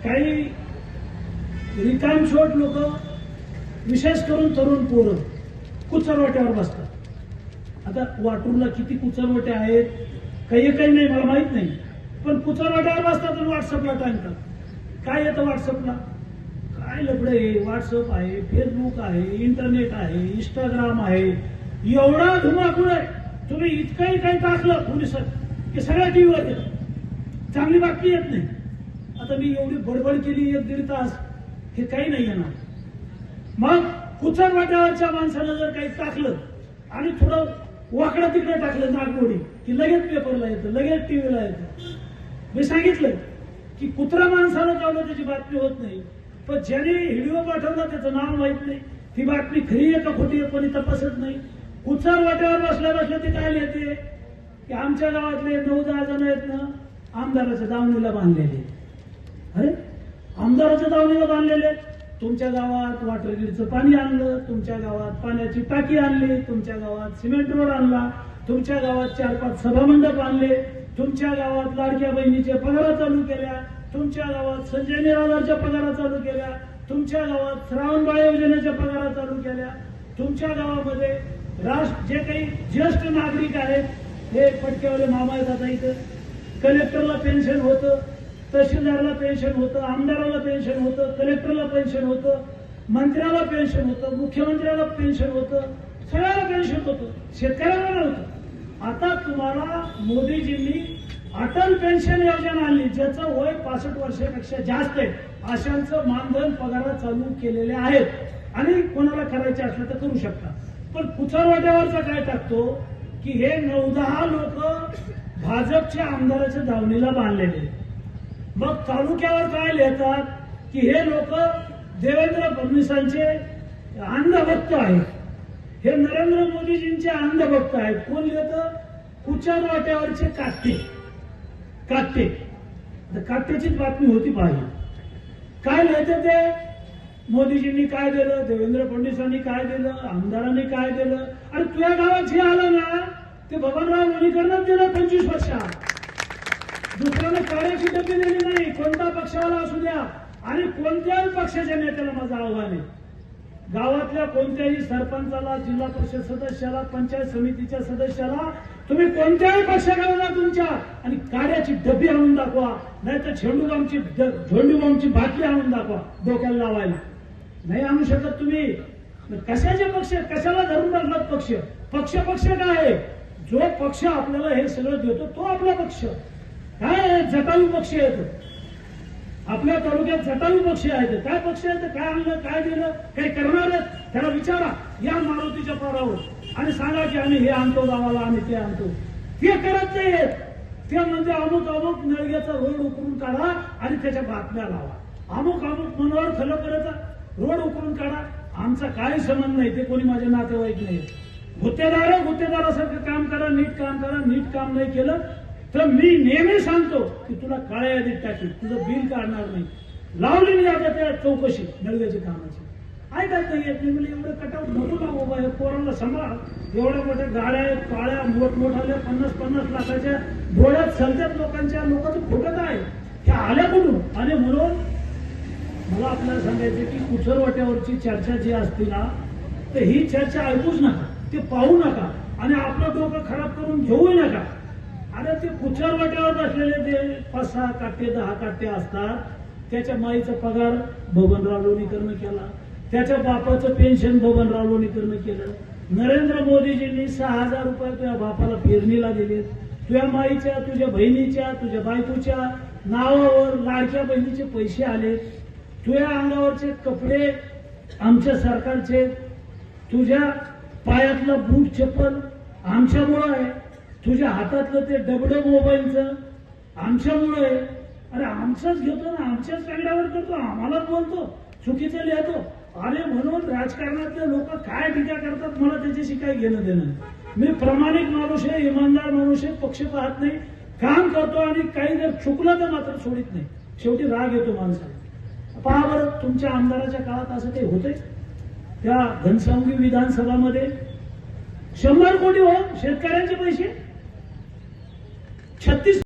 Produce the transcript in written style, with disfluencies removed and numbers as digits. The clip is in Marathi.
काही रिकामशोट लोक, विशेष करून तरुण पोरं कुचरवाट्यावर बसतात. आता वाटूरला किती कुचरवाटे आहेत काही नाही मला माहित नाही, पण कुचरवाट्यावर बसतात आणि व्हॉट्सअपला टाकतात. काय येतं व्हॉट्सअपला? काय लफडं आहे. व्हॉट्सअप आहे, फेसबुक आहे, इंटरनेट आहे, इंस्टाग्राम आहे, एवढा धुमाकूळ आहे. तुम्ही इतकंही काही टाकलं पोलिसात की सगळ्या टीव्हीवर येतं, चांगली बातमी येत नाही. आता मी एवढी बडबड केली 1-1.5 तास, हे काही नाही येणार. मग कुचरवाट्यावरच्या माणसानं जर काही टाकलं आणि थोडं वाकडं तिकडे टाकलं नागमोडी की लगेच पेपरला येतं, लगेच टीव्हीला येतं. मी सांगितलं की कुत्रा माणसाला चावलं त्याची बातमी होत नाही, पण ज्याने व्हिडिओ पाठवला त्याचं नाव माहित नाही, ती बातमी खरी आहे का खोटी आहे कोणी तपासत नाही. कुचरवाट्यावर बसल्या बसल्या ते काय लिहिते की आमच्या गावातले 9-10 जण आहेत ना आमदाराच्या दावणीला बांधलेले. अरे आमदाराच्या दावणीला बांधलेले, तुमच्या गावात वॉटर ग्रीडचं पाणी आणलं, तुमच्या गावात पाण्याची टाकी आणली, तुमच्या गावात सिमेंट रोड आणला, तुमच्या गावात 4-5 सभामंडप आणले, तुमच्या गावात लाडक्या बहिणीच्या पगारा चालू केल्या, तुमच्या गावात संजय निराधारच्या पगारा चालू केल्या, तुमच्या गावात श्रावणबाळ योजनेच्या पगारा चालू केल्या, तुमच्या गावामध्ये जे काही ज्येष्ठ नागरिक आहेत हे पटकेवाले मामा येतात इथं, कलेक्टरला पेन्शन होतं, तहसीलदारला पेन्शन होतं, आमदाराला पेन्शन होतं, कलेक्टरला पेन्शन होतं, मंत्र्याला पेन्शन होतं, मुख्यमंत्र्याला पेन्शन होतं, सगळ्याला पेन्शन होतं, शेतकऱ्याला नव्हतं. आता तुम्हाला मोदीजींनी अटल पेन्शन योजना आणली, ज्याचं वय 65 वर्षापेक्षा जास्त आहे, अशांचं मानधन पगार चालू केलेले आहेत आणि कोणाला करायचे असलं तर करू शकता. पण कुचरवाट्यावरचा काय टाकतो की हे 9-10 लोक भाजपच्या आमदाराच्या दावणीला बांधलेले. मग तालुक्यावर काय लिहितात की हे लोक देवेंद्र फडणवीसांचे अंधभक्त आहेत, हे नरेंद्र मोदीजींचे अंधभक्त आहेत. कोण लिहितं? कुचरवाट्यावरचे काट्टे. काट्याचीच बातमी होती पाहिजे. काय लिहितं ते? मोदीजींनी काय दिलं, देवेंद्र फडणवीसांनी काय दिलं, आमदारांनी काय दिलं. आणि तुझ्या गावात जे आलं ना ते बबनराव लोणीकरनंच दिलं 25 वर्षात. दुसऱ्याने कार्याची डबी दिली नाही, कोणता पक्षाला असू द्या. आणि कोणत्याही पक्षाच्या नेत्याला माझं आव्हान आहे, गावातल्या कोणत्याही सरपंचाला, जिल्हा परिषद सदस्याला, पंचायत समितीच्या सदस्याला, तुम्ही कोणत्याही पक्षाकडे तुमच्या आणि कार्याची डबी आणून दाखवा, नाहीतर झेंडूबामची बाटली आणून दाखवा डोक्याला लावायला. नाही आणू शकत तुम्ही. कशाचे पक्ष, कशाला धरून टाकलात पक्ष? पक्ष काय आहे? जो पक्ष आपल्याला हे सगळं देतो तो आपला पक्ष. काय जटायू पक्ष आहेत आपल्या तालुक्यात, जटायू पक्ष आहेत. काय पक्ष आहेत? काय आणलं, काय दिलं, काही करणार आहेत? त्याला विचारा या मारुतीच्या पारावर आणि सांगा की आम्ही हे आणतो गावाला, आम्ही ते आणतो. ते करत नाहीत. ते म्हणजे अमुक नळग्याचा रोड उकरून काढा आणि त्याच्या बातम्या लावा. अमुक मनोहर खलकरेचा रोड उकरून काढा. आमचा काही संबंध नाही, ते कोणी माझे नातेवाईक नाही. गुत्तेदारासारखं काम करा, नीट काम करा. नीट काम नाही केलं तर मी नेहमी सांगतो की तुला काळ्या यादीत टाकील, तुझं बिल काढणार नाही. लावली मी आता त्या चौकशी नळव्याची कामाची. ऐकत नाही येत नाही. म्हणजे एवढं कटाऊट नको ना बाबा, हे पोरांना सांभाळ. एवढ्या मोठ्या गाड्या आहेत, काळ्या मोठमोठ्या 50-50 लाखाच्या डोळ्यात चालतात लोकांच्या. लोकांचं फुटत आहे, हे आल्या कुठून? आणि म्हणून मला आपल्याला सांगायचं की कुचरवाट्यावरची चर्चा जी असते ना, तर ही चर्चा ऐकूच नका, ते पाहू नका आणि आपलं डोकं खराब करून घेऊही नका. अरे ते कुचरवाट्यावर बसलेले ते 5-6 काट्टे 10 काट्टे असतात. त्याच्या माईचा पगार बबनराव लोणीकरनं केला, त्याच्या बापाचं पेन्शन बबनराव लोणीकरनं केलं. नरेंद्र मोदीजींनी 6,000 रुपये तुझ्या बापाला पेरणीला दिले. तुझ्या माईच्या, तुझ्या बहिणीच्या, तुझ्या बायकोच्या नावावर लाडक्या बहिणीचे पैसे आले. तुझ्या अंगावरचे कपडे आमच्या सरकारचे, तुझ्या पायातलं बूट चप्पल आमच्यामुळं आहे, तुझ्या हातातलं ते डबडं मोबाईलचं आमच्यामुळं आहे. अरे आमचंच घेतो ना, आमच्याच कागदावर करतो, आम्हालाच बोलतो, चुकीचं लिहितो. अरे म्हणून राजकारणातले लोक काय टीका करतात मला त्याच्याशी काही घेणं देणं. मी प्रामाणिक माणूस आहे, इमानदार माणूस आहे, पक्ष पाहत नाही, काम करतो आणि काही जर चुकलं तर मात्र सोडित नाही. शेवटी राग येतो माणसाला. पहा बरं, तुमच्या आमदाराच्या काळात असं काही होतंय? त्या घनसावंगी विधानसभामध्ये 100 कोटी हो शेतकऱ्यांचे पैसे, 36